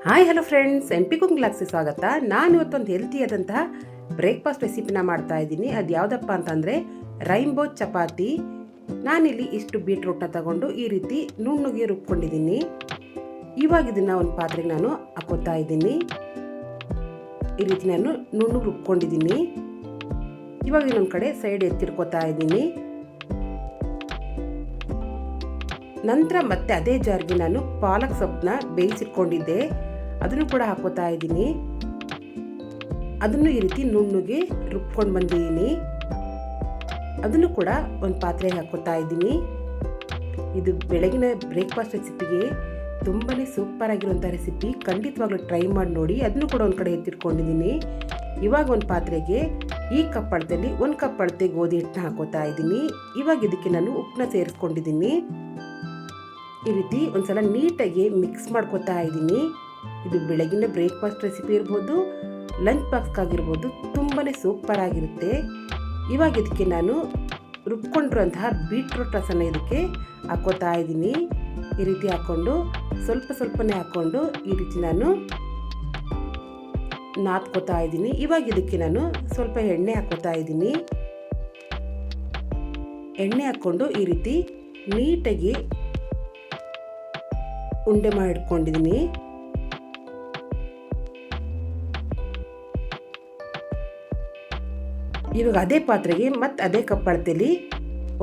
Hi hello friends, MP cooking ಕ್ಲಾಸ್ಗೆ ಸ್ವಾಗತ. ನಾನು ಇವತ್ತೊಂದು ಹೆಲ್ತಿಯಾದಂತಹ ಬ್ರೇಕ್ಫಾಸ್ಟ್ ರೆಸಿಪಿನ ಮಾಡ್ತಾ ಇದ್ದೀನಿ. ಅದು ಯಾವುದಪ್ಪ ಅಂತಂದರೆ ರೈನ್ಬೋ ಚಪಾತಿ. ನಾನಿಲ್ಲಿ ಇಷ್ಟು ಬೀಟ್ರೂಟ್ನ ತಗೊಂಡು ಈ ರೀತಿ ನುಣ್ಣಗೆ ರುಬ್ಕೊಂಡಿದ್ದೀನಿ. ಇವಾಗ ಇದನ್ನು ಒಂದು ಪಾತ್ರೆಗೆ ನಾನು ಹಾಕೋತಾ ಇದ್ದೀನಿ. ಈ ರೀತಿ ನಾನು ನುಣ್ಣಗೆ ರುಬ್ಕೊಂಡಿದ್ದೀನಿ. ಇವಾಗ ಇನ್ನೊಂದು ಕಡೆ ಸೈಡ್ ಎತ್ತಿಡ್ಕೋತಾ ಇದ್ದೀನಿ. ನಂತರ ಮತ್ತೆ ಅದೇ ಜಾರ್ಗೆ ನಾನು ಪಾಲಕ್ ಸೊಪ್ಪನ್ನ ಬೇಯಿಸಿಟ್ಕೊಂಡಿದ್ದೆ, ಅದನ್ನು ಕೂಡ ಹಾಕೋತಾ ಇದ್ದೀನಿ. ಅದನ್ನು ಈ ರೀತಿ ನುಣ್ಣಗೆ ರುಬ್ಕೊಂಡು ಬಂದಿದ್ದೀನಿ. ಅದನ್ನು ಕೂಡ ಒಂದು ಪಾತ್ರೆಗೆ ಹಾಕೋತಾ ಇದ್ದೀನಿ. ಇದು ಬೆಳಗಿನ ಬ್ರೇಕ್ಫಾಸ್ಟ್ ರೆಸಿಪಿಗೆ ತುಂಬಾ ಸೂಪರ್ ಆಗಿರುವಂಥ ರೆಸಿಪಿ. ಖಂಡಿತವಾಗ್ಲೂ ಟ್ರೈ ಮಾಡಿ ನೋಡಿ. ಅದನ್ನು ಕೂಡ ಒಂದು ಕಡೆ ಎತ್ತಿಟ್ಕೊಂಡಿದ್ದೀನಿ. ಇವಾಗ ಒಂದು ಪಾತ್ರೆಗೆ ಈ ಕಪ್ ಅಳತೆಯಲ್ಲಿ 1 ಕಪ್ ಅಳತೆ ಗೋಧಿ ಹಿಟ್ಟನ್ನ ಹಾಕೋತಾ ಇದ್ದೀನಿ. ಇವಾಗ ಇದಕ್ಕೆ ನಾನು ಉಪ್ಪನ್ನ ಸೇರಿಸ್ಕೊಂಡಿದ್ದೀನಿ. ಈ ರೀತಿ ಒಂದ್ಸಲ ನೀಟಾಗಿ ಮಿಕ್ಸ್ ಮಾಡ್ಕೋತಾ ಇದ್ದೀನಿ. ಇದು ಬೆಳಗಿನ ಬ್ರೇಕ್ಫಾಸ್ಟ್ ರೆಸಿಪಿ ಇರ್ಬೋದು, ಲಂಚ್ ಬಾಕ್ಸ್ಗಾಗಿರ್ಬೋದು, ತುಂಬಾ ಸೂಪರ್ ಆಗಿರುತ್ತೆ. ಇವಾಗ ಇದಕ್ಕೆ ನಾನು ರುಬ್ಕೊಂಡಿರುವಂತಹ ಬೀಟ್ರೂಟ್ ರಸನ ಇದಕ್ಕೆ ಹಾಕೋತಾ ಇದ್ದೀನಿ. ಈ ರೀತಿ ಹಾಕ್ಕೊಂಡು ಸ್ವಲ್ಪನೇ ಹಾಕ್ಕೊಂಡು ಈ ರೀತಿ ನಾನು ನಾದ್ಕೋತಾ ಇದ್ದೀನಿ. ಇವಾಗ ಇದಕ್ಕೆ ನಾನು ಸ್ವಲ್ಪ ಎಣ್ಣೆ ಹಾಕೋತಾ ಇದ್ದೀನಿ. ಎಣ್ಣೆ ಹಾಕ್ಕೊಂಡು ಈ ರೀತಿ ನೀಟಾಗಿ ಉಂಡೆ ಮಾಡಿಟ್ಕೊಂಡಿದ್ದೀನಿ. ಇವಾಗ ಅದೇ ಪಾತ್ರೆಗೆ ಮತ್ತು ಅದೇ ಕಪ್ ಅಳತೆಯಲ್ಲಿ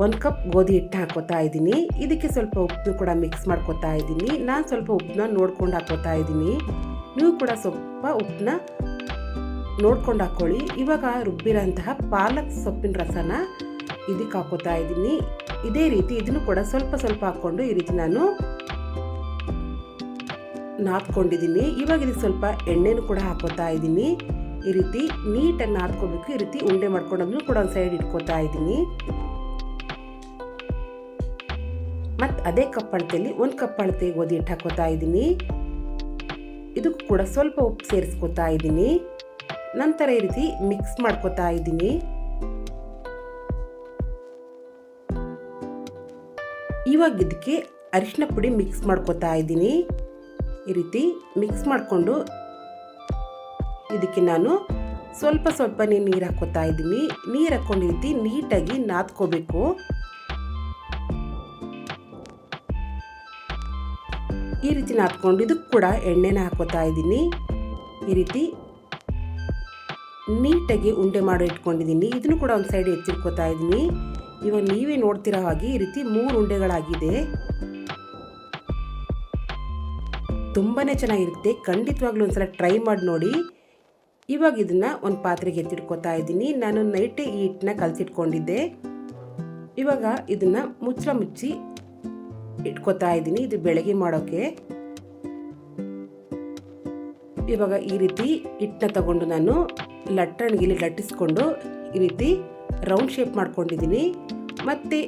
1 ಕಪ್ ಗೋಧಿ ಹಿಟ್ಟು ಹಾಕೋತಾ ಇದ್ದೀನಿ. ಇದಕ್ಕೆ ಸ್ವಲ್ಪ ಉಪ್ಪನ್ನು ಕೂಡ ಮಿಕ್ಸ್ ಮಾಡ್ಕೋತಾ ಇದ್ದೀನಿ. ನಾನು ಸ್ವಲ್ಪ ಉಪ್ಪನ್ನ ನೋಡ್ಕೊಂಡು ಹಾಕೋತಾ ಇದ್ದೀನಿ. ನೀವು ಕೂಡ ಸ್ವಲ್ಪ ಉಪ್ಪನ್ನ ನೋಡ್ಕೊಂಡು ಹಾಕ್ಕೊಳ್ಳಿ. ಇವಾಗ ರುಬ್ಬಿರೋಂತಹ ಪಾಲಕ್ ಸೊಪ್ಪಿನ ರಸನ ಇದಕ್ಕೆ ಹಾಕೋತಾ ಇದ್ದೀನಿ. ಇದೇ ರೀತಿ ಇದನ್ನು ಕೂಡ ಸ್ವಲ್ಪ ಹಾಕ್ಕೊಂಡು ಈ ರೀತಿ ನಾನು ನಾದ್ಕೊಂಡಿದ್ದೀನಿ. ಇವಾಗ ಇದಕ್ಕೆ ಸ್ವಲ್ಪ ಎಣ್ಣೆನೂ ಕೂಡ ಹಾಕೋತಾ ಇದ್ದೀನಿ. ಈ ರೀತಿ ನೀಟಾಗಿ ನಾದ್ಕೋಬೇಕು. ಈ ರೀತಿ ಉಂಡೆ ಮಾಡ್ಕೊಂಡೋದನ್ನು ಕೂಡ ಒಂದು ಸೈಡ್ ಇಟ್ಕೋತಾ ಇದ್ದೀನಿ. ಮತ್ತು ಅದೇ ಕಪ್ ಅಳತೆಯಲ್ಲಿ 1 ಕಪ್ ಅಳತೆ ಗೋಧಿ ಹಿಟ್ಟು ಹಾಕೋತಾ ಇದ್ದೀನಿ. ಇದಕ್ಕೂ ಕೂಡ ಸ್ವಲ್ಪ ಉಪ್ಪು ಸೇರಿಸ್ಕೋತಾ ಇದ್ದೀನಿ. ನಂತರ ಈ ರೀತಿ ಮಿಕ್ಸ್ ಮಾಡ್ಕೋತಾ ಇದ್ದೀನಿ. ಇವಾಗ ಇದಕ್ಕೆ ಅರಿಶಿನ ಪುಡಿ ಮಿಕ್ಸ್ ಮಾಡ್ಕೋತಾ ಇದ್ದೀನಿ. ಈ ರೀತಿ ಮಿಕ್ಸ್ ಮಾಡಿಕೊಂಡು ಇದಕ್ಕೆ ನಾನು ಸ್ವಲ್ಪನೇ ನೀರು ಹಾಕೋತಾ ಇದ್ದೀನಿ. ನೀರು ಹಾಕ್ಕೊಂಡು ಈ ರೀತಿ ನೀಟಾಗಿ ನಾದ್ಕೋಬೇಕು. ಈ ರೀತಿ ನಾದ್ಕೊಂಡು ಇದಕ್ಕೆ ಕೂಡ ಎಣ್ಣೆನ ಹಾಕೋತಾ ಇದ್ದೀನಿ. ಈ ರೀತಿ ನೀಟಾಗಿ ಉಂಡೆ ಮಾಡಿ ಇಟ್ಕೊಂಡಿದ್ದೀನಿ. ಇದನ್ನು ಕೂಡ ಒಂದು ಸೈಡ್ ಎತ್ತಿಟ್ಕೋತಾ ಇದ್ದೀನಿ. ಇವಾಗ ನೀವೇ ನೋಡ್ತಿರೋ ಹಾಗೆ ಈ ರೀತಿ 3 ಉಂಡೆಗಳಾಗಿದೆ. ತುಂಬಾ ಚೆನ್ನಾಗಿರುತ್ತೆ. ಖಂಡಿತವಾಗ್ಲೂ ಒಂದ್ಸಲ ಟ್ರೈ ಮಾಡಿ ನೋಡಿ. ಇವಾಗ ಇದನ್ನು ಒಂದು ಪಾತ್ರೆಗೆ ಎತ್ತಿಟ್ಕೋತಾ ಇದ್ದೀನಿ. ನಾನು ನೈಟೇ ಈ ಹಿಟ್ಟನ್ನ ಕಲಸಿಟ್ಕೊಂಡಿದ್ದೆ. ಇವಾಗ ಇದನ್ನು ಮುಚ್ಚಿ ಇಟ್ಕೋತಾ ಇದ್ದೀನಿ. ಇದು ಬೆಳಗ್ಗೆ ಮಾಡೋಕ್ಕೆ. ಇವಾಗ ಈ ರೀತಿ ಹಿಟ್ಟನ್ನ ತಗೊಂಡು ನಾನು ಲಟ್ಟಣಿಗೆಲಿ ಲಟ್ಟಿಸ್ಕೊಂಡು ಈ ರೀತಿ ರೌಂಡ್ ಶೇಪ್ ಮಾಡ್ಕೊಂಡಿದ್ದೀನಿ. ಮತ್ತು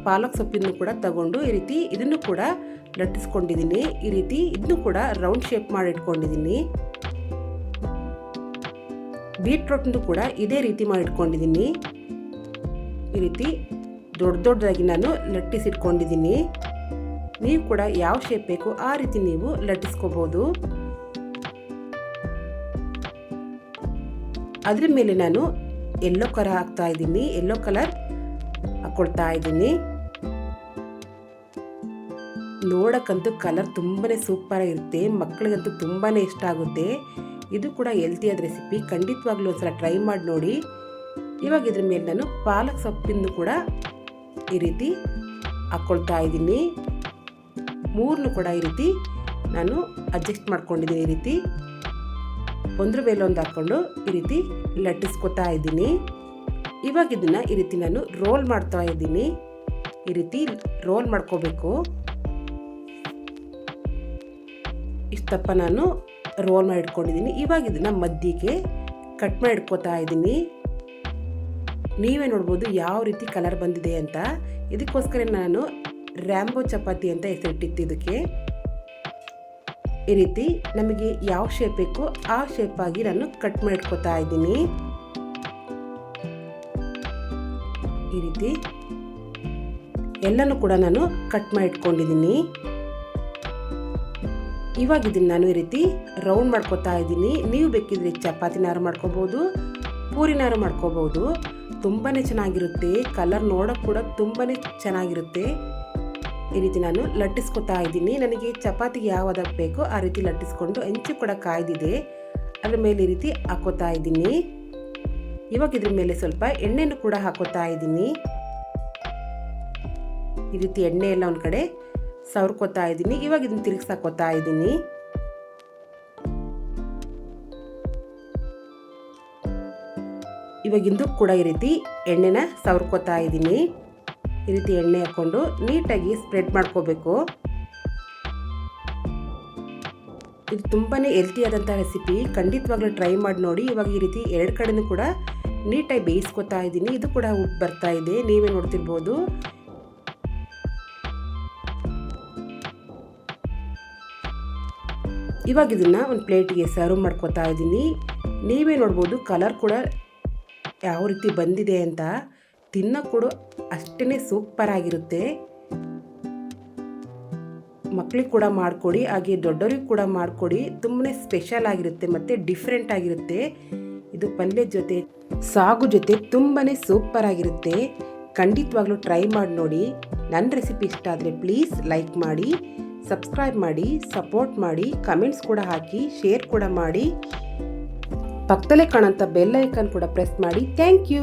ಪಾಲಕ್ ಸೊಪ್ಪನ್ನು ಕೂಡ ತಗೊಂಡು ಈ ರೀತಿ ಇದನ್ನು ಕೂಡ ಲಟ್ಟಿಸ್ಕೊಂಡಿದ್ದೀನಿ. ಈ ರೀತಿ ಇದನ್ನು ಕೂಡ ರೌಂಡ್ ಶೇಪ್ ಮಾಡಿ ಇಟ್ಕೊಂಡಿದ್ದೀನಿ. ಬೀಟ್ರೂಟ್ನು ಕೂಡ ಇದೇ ರೀತಿ ಮಾಡಿ ಇಟ್ಕೊಂಡಿದ್ದೀನಿ. ಈ ರೀತಿ ದೊಡ್ಡದಾಗಿ ನಾನು ಲಟ್ಟಿಸಿಟ್ಕೊಂಡಿದ್ದೀನಿ. ನೀವು ಕೂಡ ಯಾವ ಶೇಪ್ ಬೇಕು ಆ ರೀತಿ ನೀವು ಲಟ್ಟಿಸ್ಕೋಬಹುದು. ಅದ್ರ ಮೇಲೆ ನಾನು ಯೆಲ್ಲೋ ಕಲರ್ ಹಾಕ್ತಾ ಇದ್ದೀನಿ. ಯೆಲ್ಲೋ ಕಲರ್ ಹಾಕ್ಕೊಳ್ತಾ ಇದ್ದೀನಿ. ನೋಡಕ್ಕಂತೂ ಕಲರ್ ತುಂಬಾ ಸೂಪರ್ ಆಗಿರುತ್ತೆ. ಮಕ್ಕಳಿಗಂತೂ ತುಂಬಾ ಇಷ್ಟ ಆಗುತ್ತೆ. ಇದು ಕೂಡ ಹೆಲ್ತಿಯಾದ ರೆಸಿಪಿ. ಖಂಡಿತವಾಗ್ಲೂ ಒಂದ್ಸಲ ಟ್ರೈ ಮಾಡಿ ನೋಡಿ. ಇವಾಗ ಇದ್ರ ಮೇಲೆ ನಾನು ಪಾಲಕ್ ಸೊಪ್ಪನ್ನು ಕೂಡ ಈ ರೀತಿ ಹಾಕ್ಕೊಳ್ತಾ ಇದ್ದೀನಿ. 3 ಕೂಡ ಈ ರೀತಿ ನಾನು ಅಡ್ಜಸ್ಟ್ ಮಾಡ್ಕೊಂಡಿದ್ದೀನಿ. ಈ ರೀತಿ ಒಂದ್ರ ಮೇಲೆ ಒಂದು ಹಾಕ್ಕೊಂಡು ಈ ರೀತಿ ಲಟ್ಟಿಸ್ಕೊತಾ ಇದ್ದೀನಿ. ಇವಾಗ ಇದನ್ನು ಈ ರೀತಿ ನಾನು ರೋಲ್ ಮಾಡ್ತಾ ಇದ್ದೀನಿ. ಈ ರೀತಿ ರೋಲ್ ಮಾಡ್ಕೋಬೇಕು. ಇಷ್ಟಪ್ಪ ನಾನು ರೋಲ್ ಮಾಡಿ ಇಟ್ಕೊಂಡಿದ್ದೀನಿ. ಇವಾಗ ಇದನ್ನು ಮಧ್ಯಕ್ಕೆ ಕಟ್ ಮಾಡಿ ಇಟ್ಕೋತಾ ಇದ್ದೀನಿ. ನೀವೇ ನೋಡ್ಬೋದು ಯಾವ ರೀತಿ ಕಲರ್ ಬಂದಿದೆ ಅಂತ. ಇದಕ್ಕೋಸ್ಕರ ನಾನು ರ್ಯಾಂಬೋ ಚಪಾತಿ ಅಂತ ಹೆಸರಿಟ್ಟಿತ್ತು ಇದಕ್ಕೆ. ಈ ರೀತಿ ನಮಗೆ ಯಾವ ಶೇಪ್ ಬೇಕು ಆ ಶೇಪ್ ಆಗಿ ನಾನು ಕಟ್ ಮಾಡಿ ಇಟ್ಕೋತಾ ಇದ್ದೀನಿ. ಈ ರೀತಿ ಎಲ್ಲನೂ ಕೂಡ ನಾನು ಕಟ್ ಮಾಡಿ ಇಟ್ಕೊಂಡಿದ್ದೀನಿ. ಇವಾಗ ಇದನ್ನು ನಾನು ಈ ರೀತಿ ರೌಂಡ್ ಮಾಡ್ಕೊತಾ ಇದ್ದೀನಿ. ನೀವು ಬೇಕಿದ್ರೆ ಚಪಾತಿನಾರು ಮಾಡ್ಕೋಬೋದು, ಪೂರಿನಾರು ಮಾಡ್ಕೋಬೋದು. ತುಂಬಾ ಚೆನ್ನಾಗಿರುತ್ತೆ. ಕಲರ್ ನೋಡೋಕ್ಕೆ ಕೂಡ ತುಂಬಾ ಚೆನ್ನಾಗಿರುತ್ತೆ. ಈ ರೀತಿ ನಾನು ಲಟ್ಟಿಸ್ಕೊತಾ ಇದ್ದೀನಿ. ನನಗೆ ಚಪಾತಿಗೆ ಯಾವ ಹದಕ್ಕೆ ಬೇಕೋ ಆ ರೀತಿ ಲಟ್ಟಿಸ್ಕೊಂಡು ಹೆಂಚು ಕೂಡ ಕಾಯ್ದಿದೆ, ಅದ್ರ ಮೇಲೆ ಈ ರೀತಿ ಹಾಕೋತಾ ಇದ್ದೀನಿ. ಇವಾಗ ಇದ್ರ ಮೇಲೆ ಸ್ವಲ್ಪ ಎಣ್ಣೆನೂ ಕೂಡ ಹಾಕೋತಾ ಇದ್ದೀನಿ. ಈ ರೀತಿ ಎಣ್ಣೆ ಎಲ್ಲ ಒಂದು ಕಡೆ ಸವರ್ಕೋತಾ ಇದ್ದೀನಿ. ಇವಾಗ ಇದನ್ನು ತಿರುಗಿಸಾಕೋತಾ ಇದ್ದೀನಿ. ಇವಾಗಿಂದು ಕೂಡ ಈ ರೀತಿ ಎಣ್ಣೆನ ಸವರ್ಕೋತಾ ಇದ್ದೀನಿ. ಈ ರೀತಿ ಎಣ್ಣೆ ಹಾಕ್ಕೊಂಡು ನೀಟಾಗಿ ಸ್ಪ್ರೆಡ್ ಮಾಡ್ಕೋಬೇಕು. ಇದು ತುಂಬಾ ಹೆಲ್ತಿಯಾದಂಥ ರೆಸಿಪಿ, ಖಂಡಿತವಾಗ್ಲೂ ಟ್ರೈ ಮಾಡಿ ನೋಡಿ. ಇವಾಗ ಈ ರೀತಿ ಎರಡು ಕಡೆನೂ ಕೂಡ ನೀಟಾಗಿ ಬೇಯಿಸ್ಕೊತಾ ಇದ್ದೀನಿ. ಇದು ಕೂಡ ಉಪ್ಪು ಬರ್ತಾ ಇದೆ, ನೀವೇ ನೋಡ್ತಿರ್ಬೋದು. ಇವಾಗ ಇದನ್ನು ಒಂದು ಪ್ಲೇಟಿಗೆ ಸರ್ವ್ ಮಾಡ್ಕೊತಾ ಇದ್ದೀನಿ. ನೀವೇ ನೋಡ್ಬೋದು ಕಲರ್ ಕೂಡ ಯಾವ ರೀತಿ ಬಂದಿದೆ ಅಂತ. ತಿನ್ನೋ ಕೂಡ ಅಷ್ಟೇ ಸೂಪರ್ ಆಗಿರುತ್ತೆ. ಮಕ್ಕಳಿಗೆ ಕೂಡ ಮಾಡಿಕೊಡಿ, ಹಾಗೆ ದೊಡ್ಡವ್ರಿಗೆ ಕೂಡ ಮಾಡಿಕೊಡಿ. ತುಂಬಾ ಸ್ಪೆಷಲ್ ಆಗಿರುತ್ತೆ ಮತ್ತು ಡಿಫ್ರೆಂಟ್ ಆಗಿರುತ್ತೆ. ಇದು ಪಲ್ಯದ ಜೊತೆ ಸಾಗು ಜೊತೆ ತುಂಬಾ ಸೂಪರ್ ಆಗಿರುತ್ತೆ. ಖಂಡಿತವಾಗ್ಲೂ ಟ್ರೈ ಮಾಡಿ ನೋಡಿ. ನನ್ನ ರೆಸಿಪಿ ಇಷ್ಟ ಆದರೆ ಪ್ಲೀಸ್ ಲೈಕ್ ಮಾಡಿ, ಸಬ್ಸ್ಕ್ರೈಬ್ ಮಾಡಿ, ಸಪೋರ್ಟ್ ಮಾಡಿ, ಕಮೆಂಟ್ಸ್ ಕೂಡ ಹಾಕಿ, ಶೇರ್ ಕೂಡ ಮಾಡಿ. ಪಕ್ಕದಲ್ಲೇ ಕಾಣೋಂಥ ಬೆಲ್ ಐಕಾನ್ ಕೂಡ ಪ್ರೆಸ್ ಮಾಡಿ. Thank you.